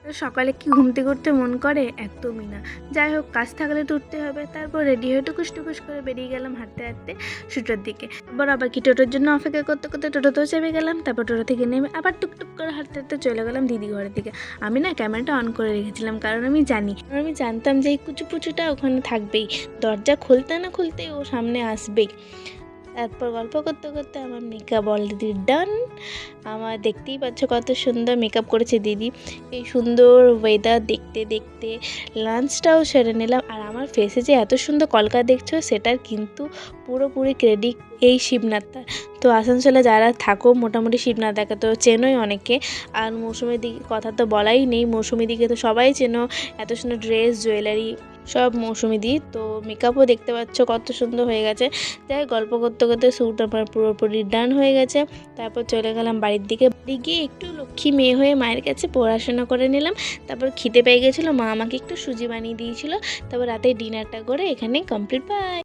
তো সকালে কি ঘুম থেকে উঠতে মন করে? একদমই না। যাই হোক, কাজ থাকলে তো উঠতে হবে। তারপর রেডি হয়ে টুকুস টুকুস করে বেরিয়ে গেলাম হাঁটতে হাঁটতে টোটোর দিকে। আবার কি টোটোর জন্য অপেক্ষা করতে করতে টোটোতেও চেপে গেলাম। তারপর টোটো থেকে নেমে আবার টুকটুক করে হাঁটতে হাঁটতে চলে গেলাম দিদি ঘরের দিকে। আমি না ক্যামেরাটা অন করে রেখেছিলাম, কারণ আমি জানতাম যে এই কুচুপুচুটা ওখানে থাকবেই। দরজা খুলতে না খুলতেই ও সামনে আসবেই। তারপর গল্প করতে করতে আমার মেকআপ অলরেডি ডান। আমার দেখতেই পাচ্ছ কত সুন্দর মেকআপ করেছে দিদি। এই সুন্দর ওয়েদার দেখতে দেখতে লাঞ্চটাও সেরে নিলাম। আর আমার ফেসে যে এত সুন্দর কলকা দেখছো, সেটার কিন্তু পুরোপুরি ক্রেডিট এই শিবনাথটা। তো আসানসোলে যারা থাকো মোটামুটি শিবনাথদাকে তো চেনোই অনেকে। আর মৌসুমীর দিকে কথা তো বলাই নেই, মৌসুমী দিকে তো সবাই চেনো। এত সুন্দর ড্রেস, জুয়েলারি সব মৌসুমী দি। তো মেকআপও দেখতে পাচ্ছ কত সুন্দর হয়ে গেছে। যাই গল্প করতে করতে শ্যুট আমার পুরোপুরি ডান হয়ে গেছে। তারপর চলে গেলাম বাড়ির দিকে। বাড়ি গিয়ে একটু লক্ষ্মী মেয়ে হয়ে মায়ের কাছে পড়াশোনা করে নিলাম। তারপর খিদে পেয়ে গেছিলো, মা আমাকে একটু সুজি বানিয়ে দিয়েছিল। তারপর রাতে ডিনারটা করে এখানে কমপ্লিট। বাই।